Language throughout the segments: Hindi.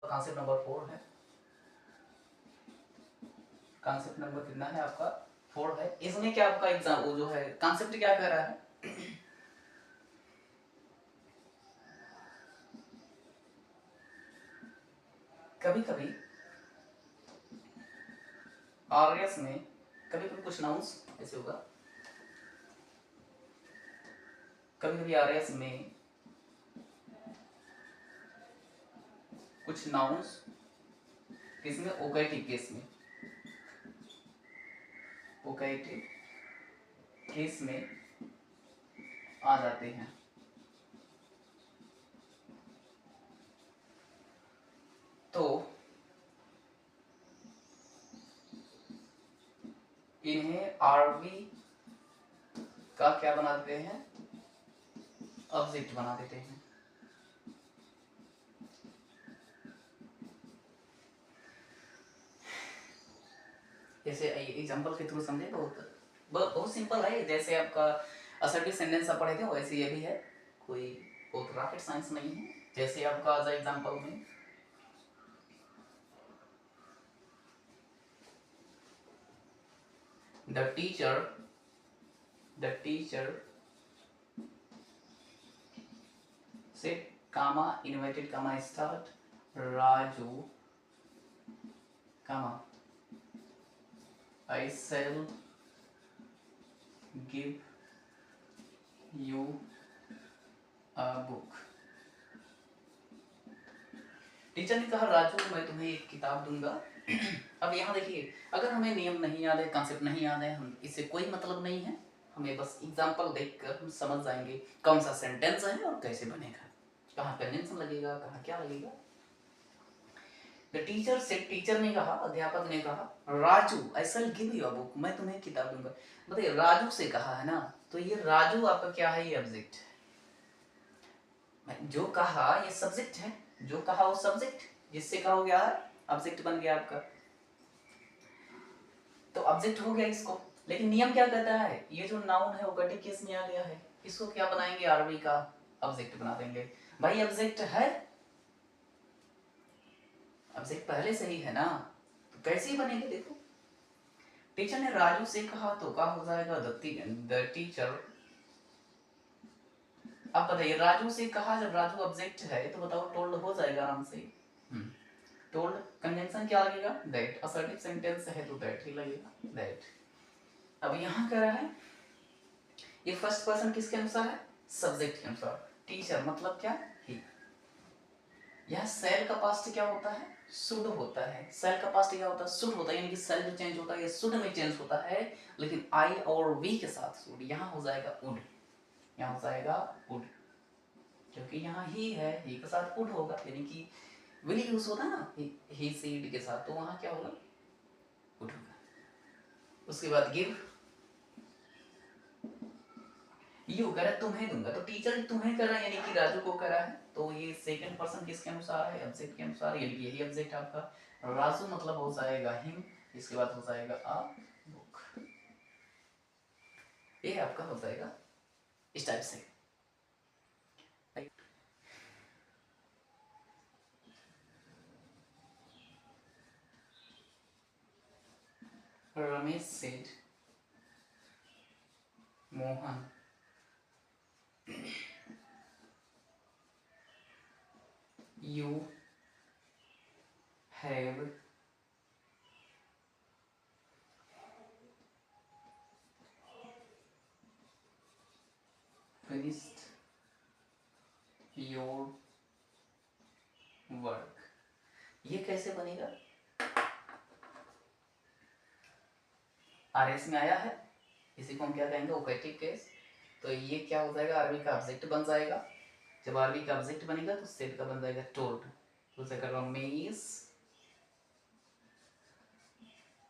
कॉन्सेप्ट नंबर 4 है। कॉन्सेप्ट नंबर कितना है आपका 4 है। इसमें क्या आपका एग्जाम वो जो है कॉन्सेप्ट क्या कह रहा है, कभी कभी आरएस में कभी कभी कुछ नाउंस ऐसे होगा, कभी कभी आरएस में कुछ नाउंस किसमें ओकैटिक केस में, ओकैटिक केस में आ जाते हैं। तो इन्हें आरबी का क्या बना देते हैं, ऑब्जेक्ट बना देते हैं। जैसे एग्जांपल के थ्रू समझे, बहुत सिंपल है। जैसे आपका असर्टिव सेंटेंस आप पढ़े थे वैसे ये भी है, कोई बहुत रॉकेट साइंस नहीं है। जैसे आपका आज एग्जांपल में the teacher said comma invited comma start Raju comma I shall give you a book। Teacher ने कहा राजू मैं तुम्हें एक किताब दूंगा। अब यहाँ देखिए, अगर हमें नियम नहीं याद है, कॉन्सेप्ट नहीं याद है, हम इससे कोई मतलब नहीं है, हमें बस एग्जाम्पल देखकर हम समझ जाएंगे कौन सा सेंटेंस है और कैसे बनेगा, कहाँ कंजंक्शन लगेगा, कहाँ क्या लगेगा। द टीचर से, टीचर ने कहा, अध्यापक ने कहा Raju I shall give you a book, मैं तुम्हें किताब दूंगा। बताइए राजू से कहा है ना, तो ये राजू आपका क्या है, ये ऑब्जेक्ट है। जो कहा ये सब्जेक्ट है, जो कहा वो सब्जेक्ट, जिससे कहा हो गया है ऑब्जेक्ट बन गया आपका, तो ऑब्जेक्ट हो गया इसको। लेकिन नियम क्या कहता है, ये जो नाउन है वो कटिंग केस में आ गया है, इसको क्या बनाएंगे, आरबी का ऑब्जेक्ट बना देंगे। भाई ऑब्जेक्ट है, ऑब्जेक्ट पहले से ही है ना, तो कैसे ही बनेंगे। देखो टीचर ने राजू से कहा तो क्या हो जाएगा, द टीचर। अब बताइए राजू से कहा, जब राजू ऑब्जेक्ट है तो बताओ टोल्ड हो जाएगा आराम से। टोल्ड कंजंक्शन क्या लगेगा, दैट। असर्टिव सेंटेंस है तो दैट ही लगेगा, दैट। अब यहाँ कह रहा है ये फर्स्ट पर्सन किसके अनुसार है, सब्जेक्ट के अनुसार। टीचर मतलब क्या, ही। यह सेल का पास्ट क्या होता है, शुड होता है। सेल का पास्ट क्या होता है, शुड होता है, यानी कि सेल जो चेंज होता है ये शुड में चेंज होता है, लेकिन आई और वी के साथ शुड। यहाँ हो जाएगा वुड, यहाँ हो जाएगा वुड, क्योंकि यहाँ ही है, ही के साथ वुड होगा, यानी कि विल यूज होता है ना ही सीड के साथ, तो वहाँ क्या होगा, वुड होगा। उसके बाद गिव, यू कह रहा है तुम्हें दूंगा, तो टीचर तुम्हें कर रहा है यानी कि राजू को कर रहा है, तो ये सेकंड पर्सन किसके अनुसार है, ऑब्जेक्ट के अनुसार, यानी कि यही ऑब्जेक्ट आपका राजू मतलब हो जाएगा हिम, इसके बाद हो जाएगा अ बुक। ये आपका हो जाएगा इस टाइप से। Ramesh said Mohan you have finished your work। ये कैसे बनेगा, आरएस में आया है, इसी को हम क्या कहेंगे, ओकेटिव केस। तो ये क्या हो जाएगा, आरबी का ऑब्जेक्ट बन जाएगा। जब आरबी का ऑब्जेक्ट बनेगा तो सेट का बन जाएगा टोल्ड, तो जाएगा रमेश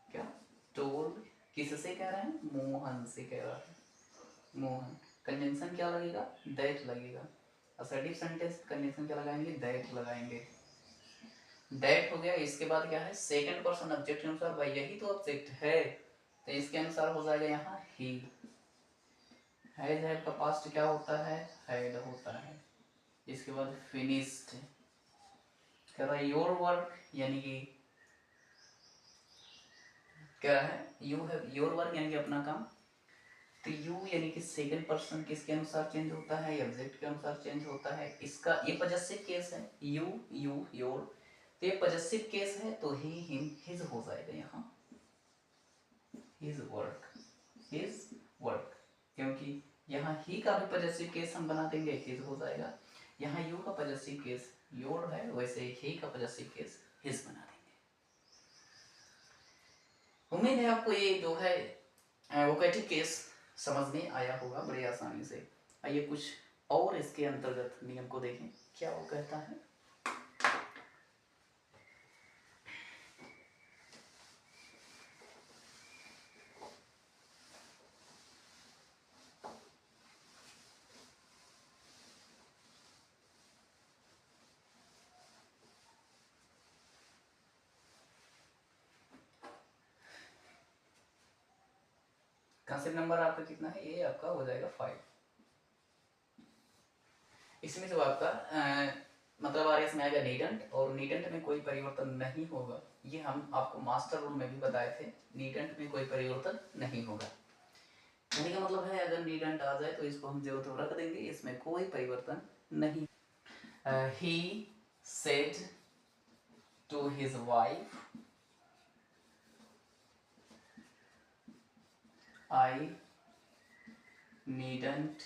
क्या टोल्ड, किससे कह रहे हैं, मोहन से कह रहा है, मोहन। कंजंक्शन क्या लगेगा, दैट लगेगा। असर्टिव सेंटेंस कंजंक्शन क्या लगाएंगे, दैट लगाएंगे। दैट हो गया, इसके बाद क्या है, सेकंड पर्सन ऑब्जेक्ट के अनुसार, भाई यही तो ऑब्जेक्ट है, तो इसके अनुसार हो जाएगा यहाँ ही। हैज हैव का पास्ट क्या होता है, हैड होता है। इसके बाद फिनिश्ड, कह रहा है योर वर्क, यानी कि क्या है, यू हैव योर वर्क यानी कि अपना काम। तो यू यानी कि सेकंड पर्सन किसके अनुसार चेंज होता है, ऑब्जेक्ट के अनुसार चेंज होता है। इसका ये पजेसिव केस है, यू योर, तो ये पजेसिव केस है तो ही हिम हिज हो जाएगा यहाँ, हिज वर्क, हिज वर्क, क्योंकि यहाँ ही का भी पजेसिव केस हम बना देंगे, हिज हो जाएगा। यहाँ यू का पजेसिव केस योर है, वैसे ही का पजेसिव केस हिज बना देंगे। उम्मीद है आपको ये जो है वोकेटिव केस समझ में आया होगा बड़ी आसानी से। आइए कुछ और इसके अंतर्गत नियम को देखें, क्या वो कहता है। कंसेप्ट नंबर आपका कितना है, ये आपका हो जाएगा 5। इसमें जो आपका मतलब आरएस में आएगा नीडेंट, और नीडेंट में कोई परिवर्तन नहीं होगा। ये हम आपको मास्टर रूल में भी बताए थे, नीडेंट में कोई परिवर्तन नहीं होगा। कहने का मतलब है अगर नीडेंट आ जाए तो इसको हम जो तो रख देंगे, इसमें कोई परिवर्तन नहीं। he said to his wife, I needn't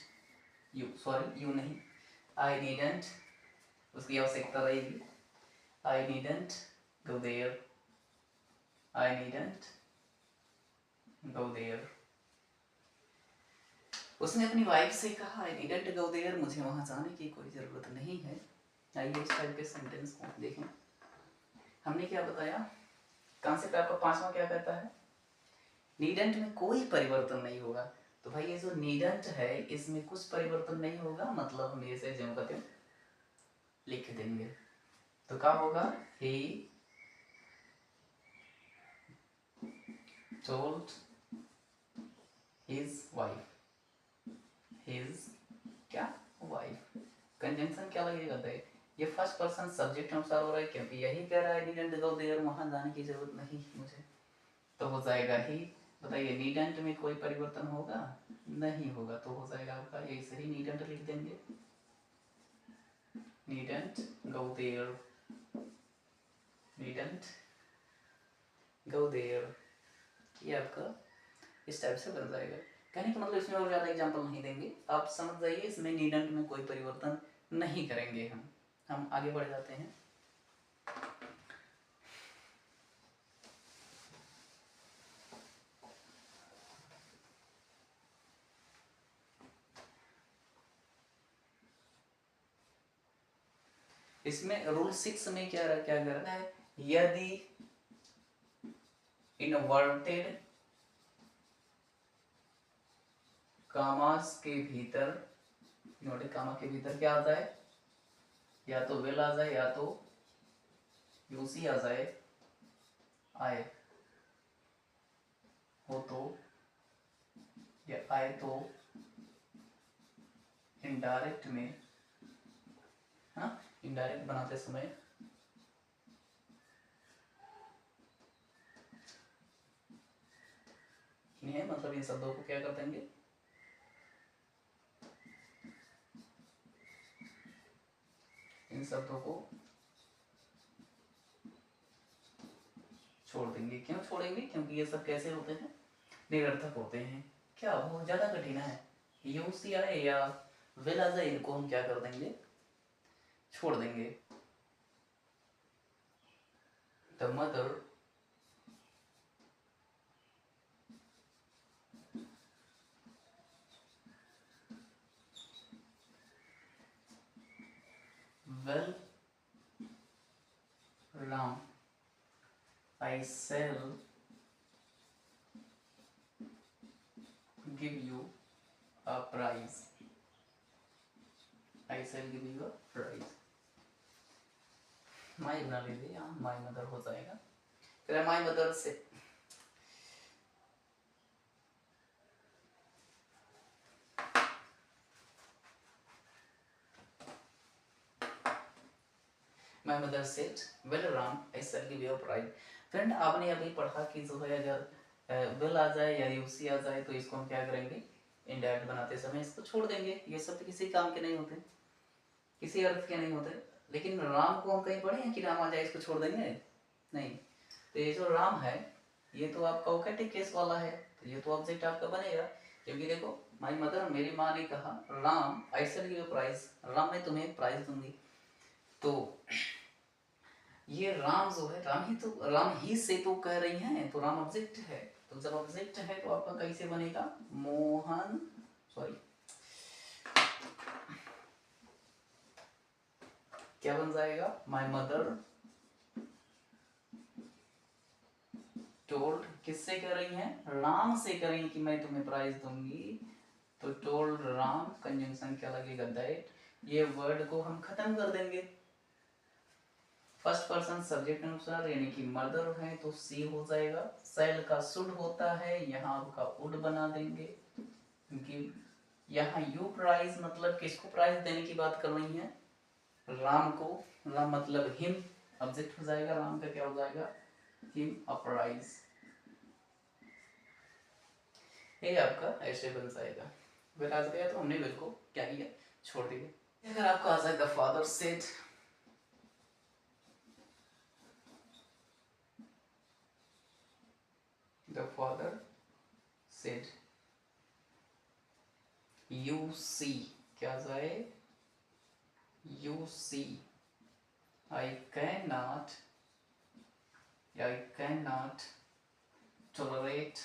you, sorry you नहीं, I needn't, उसकी आवश्यकता रहेगी, I needn't go there, I needn't go there। उसने अपनी वाइफ से कहा I needn't go there, मुझे वहां जाने की कोई जरूरत नहीं है। आइए इस टाइप के सेंटेंस को देखें। हमने क्या बताया, कॉन्सेप्ट आपका 5वां क्या कहता है, नीडेंट में कोई परिवर्तन नहीं होगा। तो भाई ये जो नीडेंट है इसमें कुछ परिवर्तन नहीं होगा, मतलब हम इसे ज्यों का त्यों लिख देंगे। तो क्या होगा, he told his wife, his क्या wife, कंजंक्शन क्या लगेगा, दैट। ये फर्स्ट पर्सन सब्जेक्ट अनुसार हो रहा है क्योंकि यही कह रहा है नीडेंट गो देयर, वहां जाने की जरूरत नहीं मुझे, तो हो जाएगा ही। बताइए नीडेंट में कोई परिवर्तन होगा, नहीं होगा, तो हो जाएगा आपका ये सही, नीडेंट लिख देंगे, needn't go there, needn't go there, ये आपका इस टाइप से बन जाएगा। कहने का मतलब इसमें और ज़्यादा एग्जांपल नहीं देंगे, आप समझ जाइए इसमें नीडेंट में कोई परिवर्तन नहीं करेंगे हम आगे बढ़ जाते हैं। इसमें रूल 6 में क्या करना है, यदि इनवर्टेड कामास के भीतर, इनवर्टेड कामा के भीतर क्या आता है, या तो विल आ जाए या तो यूसी आ जाए, आए हो तो, या आए तो इनडायरेक्ट में, हाँ इनडायरेक्ट बनाते समय इन्हें, मतलब इन शब्दों को क्या कर देंगे, इन शब्दों को छोड़ देंगे। क्यों छोड़ेंगे, क्योंकि ये सब कैसे होते हैं, निरर्थक होते हैं। क्या वो ज्यादा कठिन है, यूसी आए या विल आ जाए, इनको हम क्या कर देंगे, छोड़ देंगे। The mother will Ram, I shall give you a prize, I shall give you a prize। My बना लीजिए, यहाँ माई मदर हो जाएगा, फिर माई मदर से my mother said well Ram I shall give you prize. Friend आपने अभी पढ़ा कि जो है अगर विल आ जाए या यूसी आ जाए तो इसको हम क्या करेंगे, इनडायरेक्ट बनाते समय इसको छोड़ देंगे। ये सब किसी काम के नहीं होते, किसी अर्थ के नहीं होते। लेकिन राम को हम कहीं पढ़े हैं कि राम आ जाए इसको छोड़ देंगे, नहीं। तो ये जो राम है ये तो आपका ओकेटिव केस वाला है, तो ये तो ऑब्जेक्ट आपका बनेगा। क्योंकि देखो माई मदर, मेरी माँ ने कहा Ram I shall give you prize, Ram मैं तुम्हें एक प्राइज दूंगी। तो ये राम जो है राम ही से तो कह रही हैं, तो राम ऑब्जेक्ट है। तो जब ऑब्जेक्ट है तो आपका कैसे बनेगा, मोहन सॉरी क्या बन जाएगा, माई मदर टोल्ड, किससे कह रही हैं, राम से कह रही हैं कि मैं तुम्हें प्राइज दूंगी। तो टोल्ड राम, कंजंक्शन क्या लगेगा, दैट। ये वर्ड को हम खत्म कर देंगे, फर्स्ट पर्सन सब्जेक्ट अनुसार, यानी कि मदर है तो सी हो जाएगा। सेल का शुड होता है, यहाँ आपका उड बना देंगे, क्योंकि यहाँ यू प्राइज मतलब किसको प्राइज देने की बात कर रही है, राम को। राम मतलब हिम, ऑब्जेक्ट हो जाएगा, राम का क्या हो जाएगा, हिम अ प्राइज। ये आपका ऐसे बन जाएगा। अगर आ गया तो हमने बिल्कुल क्या किया, छोड़ दिया। अगर आपको आ जाए the father said, the father said, you see क्या जाए, you see I can not tolerate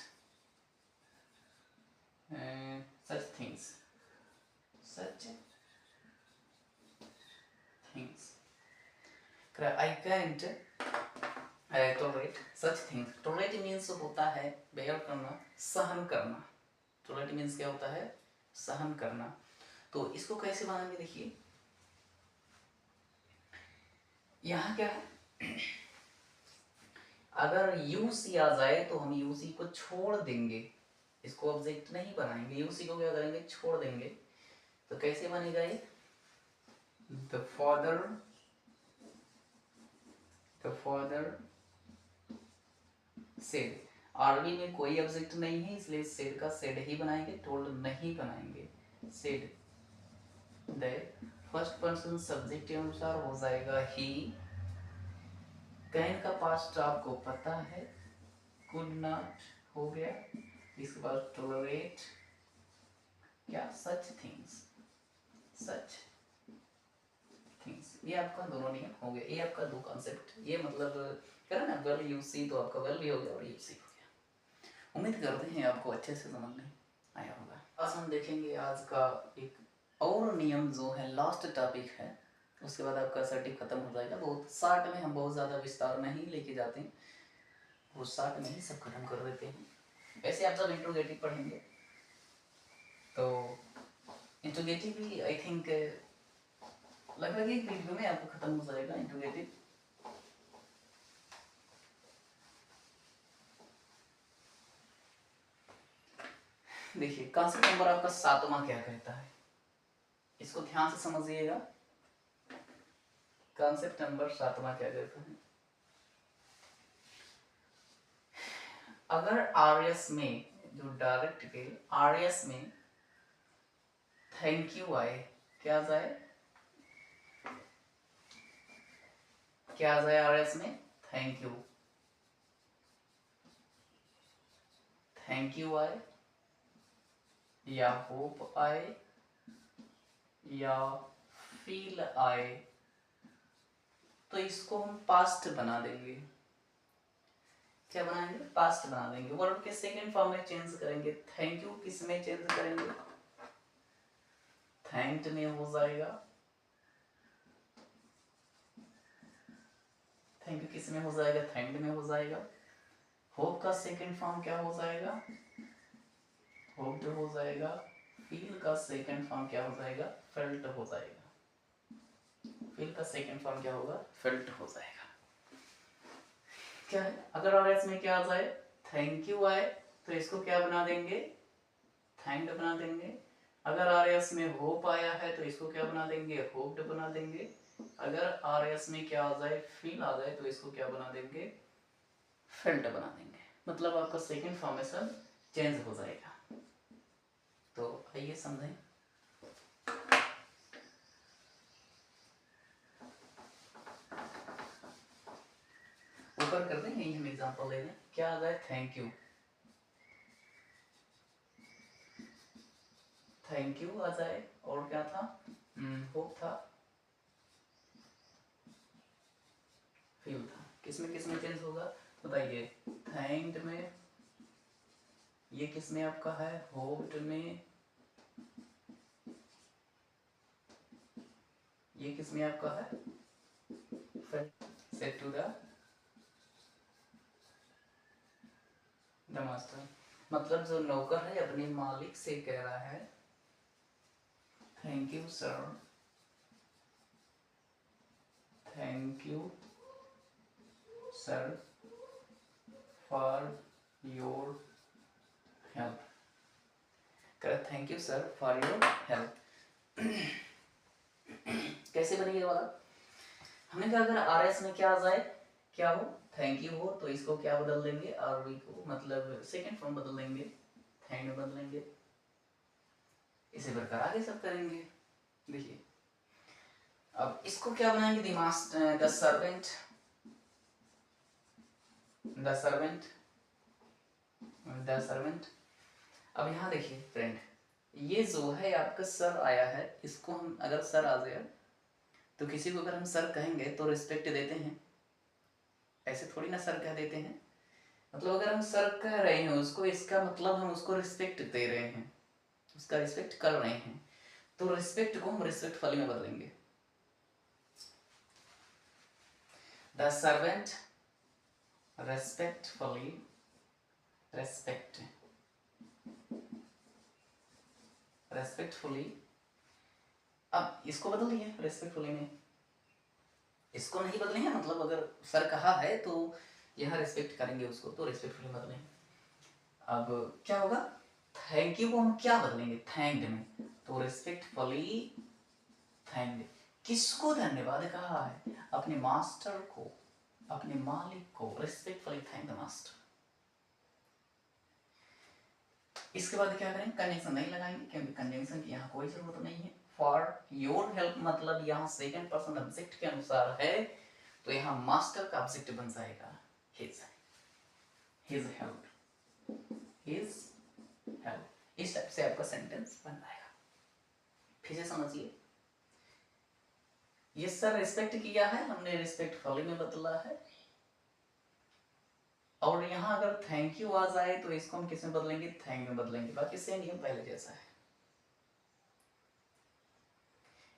such things I can't tolerate such things। tolerate means होता है बेयर करना, सहन करना। tolerate means क्या होता है, सहन करना। तो इसको कैसे बनाएंगे, देखिए यहाँ क्या है, अगर यू सी आ जाए तो हम यू सी को छोड़ देंगे, इसको ऑब्जेक्ट नहीं बनाएंगे, यू सी को क्या करेंगे, छोड़ देंगे। तो कैसे बनेगा ये, द फादर सेड। आरबी में कोई ऑब्जेक्ट नहीं है इसलिए सेड का सेड ही बनाएंगे, टोल्ड नहीं बनाएंगे। Said the first person subject के अनुसार हो जाएगा ही। कैन का पास्ट आपको पता है, कुड नॉट हो गया, इसके बाद टोलरेट क्या, सच थिंग्स ये आपका दोनों नियम हो गए। ये आपका दो कॉन्सेप्ट, ये मतलब करें ना, वेल यू सी तो आपका वेल भी हो गया और यू सी हो गया। उम्मीद करते हैं आपको अच्छे से समझ में आया होगा। आज हम देखेंगे आज का एक और नियम जो है, लास्ट टॉपिक है, उसके बाद आपका सर्टिफ खत्म हो जाएगा। बहुत शार्ट में, हम बहुत ज़्यादा विस्तार नहीं लेके जाते हैं, वो शार्ट में ही सब खत्म कर देते हैं। वैसे आप जब इंट्रोगेटिव पढ़ेंगे तो इंट्रोगेटिव भी आई थिंक लगभग एक वीडियो में आपको खत्म हो जाएगा इंट्रोगेटिव। देखिए कॉन्सेप्ट नंबर आपका 7वां क्या कहता है, इसको ध्यान से समझिएगा। कॉन्सेप्ट नंबर 7वां क्या कहता है, अगर आरएस में जो डायरेक्ट के आरएस में थैंक यू आए, क्या जाए आरएस में, थैंक यू आए या होप आए या फील आए, तो इसको हम पास्ट बना देंगे। क्या बनाएंगे, पास्ट बना देंगे। वर्ब के सेकंड फॉर्म में चेंज करेंगे। थैंक यू किस में चेंज करेंगे, थैंक्ड में हो जाएगा। थैंक यू किस में हो जाएगा, थैंक्ड में हो जाएगा। होप का सेकंड फॉर्म क्या हो जाएगा, होप्ड हो जाएगा। फील का सेकंड फॉर्म क्या हो जाएगा, फेल्ट हो जाएगा। फील का सेकंड फॉर्म क्या होगा, फेल्ट हो जाएगा। क्या है, अगर और इसमें क्या आ जाए, थैंक यू आए तो इसको क्या बना देंगे, थैंक्ड बना देंगे। अगर आरएस में होप आया है तो इसको क्या बना देंगे, होप्ड बना देंगे। अगर आर एस में क्या आ जाए, फील आ जाए, तो इसको क्या बना देंगे, फेल्ट बना देंगे। मतलब आपका सेकंड फॉर्मेशन चेंज हो जाएगा। तो आइए समझें। ऊपर कर दें, यही हम एग्जांपल ले लें। क्या आ जाए, थैंक यू, थैंक यू आ जाए। और क्या था, होप था, फील था। किसमें किसमें चेंज होगा बताइए, थैंक्ड में, ये किसमें आपका है, होप्ड में, ये किसमें आपका है, सेड टू द मास्टर। मतलब जो नौकर है अपने मालिक से कह रहा है, thank you sir, thank you sir for your help. कर thank you sir for your help. कैसे बनेगा वाला, हमने कहा अगर आर एस में क्या आ जाए, क्या हो, थैंक यू हो, तो इसको क्या बदल देंगे, आर वी को, मतलब सेकंड फॉर्म बदल देंगे, थैंक में बदलेंगे। इसी प्रकार आगे सब करेंगे। देखिए अब इसको क्या बनाएंगे, the master, the servant, the servant, the servant. अब यहाँ देखिए फ्रेंड, ये जो है आपका सर आया है, इसको हम अगर सर आ गया तो किसी को अगर हम सर कहेंगे तो रिस्पेक्ट देते हैं, ऐसे थोड़ी ना सर कह देते हैं। मतलब अगर हम सर कह रहे हैं उसको, इसका मतलब हम उसको रिस्पेक्ट दे रहे हैं, उसका रिस्पेक्ट कर रहे हैं। तो रिस्पेक्ट को हम रिस्पेक्टफुली में बदलेंगे। The servant respectfully, respect, respectfully. अब इसको बदल दिए रेस्पेक्टफुली में, इसको नहीं बदलेंगे। मतलब अगर सर कहा है तो यहाँ रिस्पेक्ट करेंगे उसको, तो रिस्पेक्टफुली बदलेंगे। अब क्या होगा, थैंक यू को हम क्या बदलेंगे, थैंक्ड में, तो रिस्पेक्टफुली थैंक्ड। किसको धन्यवाद कहा है, अपने मास्टर को, अपने मालिक को, रिस्पेक्टफुली थैंक द मास्टर। इसके बाद क्या करें, कंजंक्शन नहीं लगाएंगे क्योंकि कंजंक्शन की यहाँ कोई जरूरत नहीं है। फॉर योर हेल्प मतलब यहाँ सेकंड पर्सन ऑब्जेक्ट के अनुसार है, तो यहाँ मास्टर का ऑब्जेक्ट बन जाएगा his, his help, his help. इस टाइप से आपका सेंटेंस बन जाएगा। फिर से समझिए, ये सर रिस्पेक्ट किया है, हमने रिस्पेक्टफुली में बदला है। और यहाँ अगर थैंक यू आ जाए तो इसको हम किस में बदलेंगे, थैंक में बदलेंगे। बाकी सेम नियम पहले जैसा है।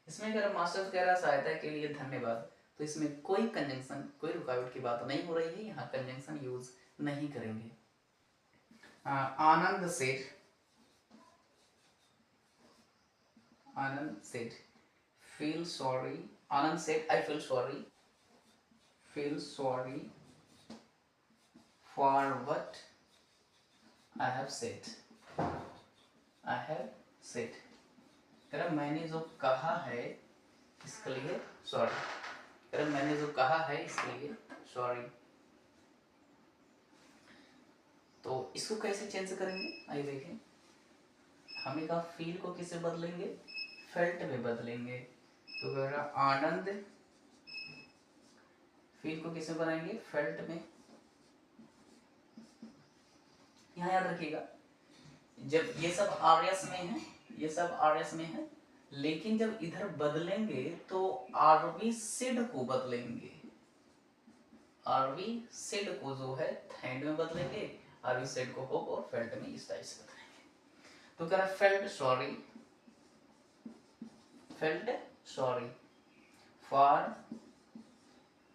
इसमें अगर मास्टर कह रहा सहायता के लिए धन्यवाद, तो इसमें कोई कंजंक्शन, कोई रुकावट की बात नहीं हो रही है, यहाँ कंजंक्शन यूज नहीं करेंगे। आनंद सेठ, आनंद सेठ फील सॉरी, आनंद सेठ I feel sorry, feel sorry for what I have said, I have said. अगर मैंने जो कहा है इसके लिए सॉरी, अगर मैंने जो कहा है इसके लिए सॉरी। तो इसको कैसे चेंज करेंगे, आइए देखें। हमें कहा फील को किसे बदलेंगे, फेल्ट में बदलेंगे। तो अगर आनंद, फील को किसे बनाएंगे, फेल्ट में। यहाँ याद रखिएगा, जब ये सब आरएस में है, ये सब आरएस में है, लेकिन जब इधर बदलेंगे तो आरवी सिड को बदलेंगे। आरवी सिड को जो है थैंड में बदलेंगे, आरवी सिड को होप और फेल्ट में इस टाइप से बदलेंगे। तो कह रहा felt sorry, felt sorry for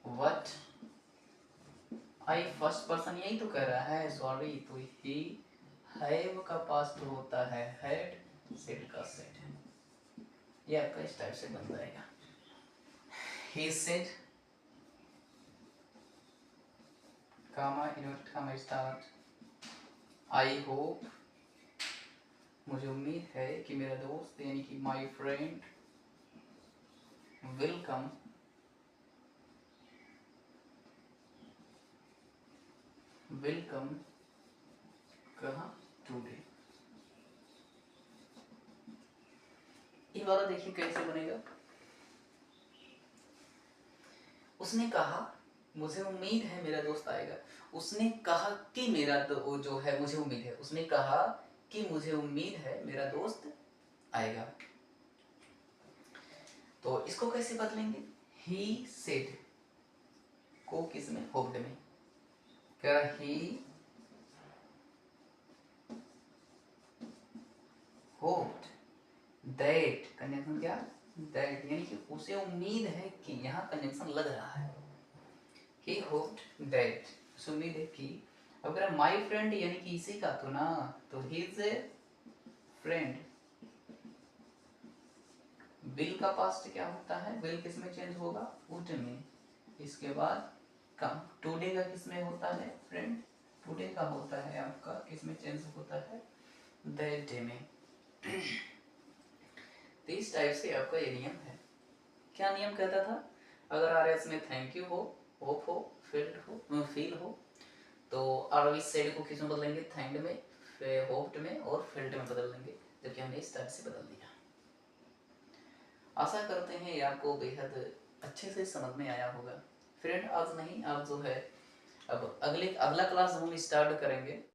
what I, first person यही तो कह रहा है सॉरी, तो ही हैव का पास्ट होता है हैड, सेड का सेड है। ये आपका इस टाइप से बन जाएगा। he said, comma invert comma start, I hope, मुझे उम्मीद है कि मेरा दोस्त यानी कि my friend will come, will come कहाँ टुडे। ये वाला देखिए कैसे बनेगा। उसने कहा मुझे उम्मीद है मेरा दोस्त आएगा। उसने कहा कि मेरा तो जो है मुझे उम्मीद है। उसने कहा कि मुझे उम्मीद है मेरा दोस्त आएगा। तो इसको कैसे बदलेंगे? ही सेड को किसमें? होप्ड में। क्या ही होप्ड दैट, कंजंक्शन क्या? दैट, यानी कि उसे उम्मीद है कि, यहाँ कंजंक्शन लग रहा है। ही होप्ड दैट, उसे उम्मीद है कि। अब अगर माई फ्रेंड यानी कि इसी का तो ना, तो हिज फ्रेंड। विल का पास्ट क्या होता है? विल किस में चेंज होगा? वुड में। इसके बाद कम। टुडे का किस में होता है फ्रेंड? टुडे का होता है आपका किस में चेंज होता है? दैट डे में। तो इस टाइप से आपका ये नियम है। क्या नियम कहता था? अगर आरएस में थैंक यू हो, होप हो, फील हो, तो आर सेड को किस में बदलेंगे? थैंक्ड में, फिर होप्ड में और फील्ड में बदल देंगे। जबकि हमने इस टाइप से बदल दिया। आशा करते हैं ये आपको बेहद अच्छे से समझ में आया होगा। फ्रेंड आज नहीं, आप जो है अब अगला क्लास हम स्टार्ट करेंगे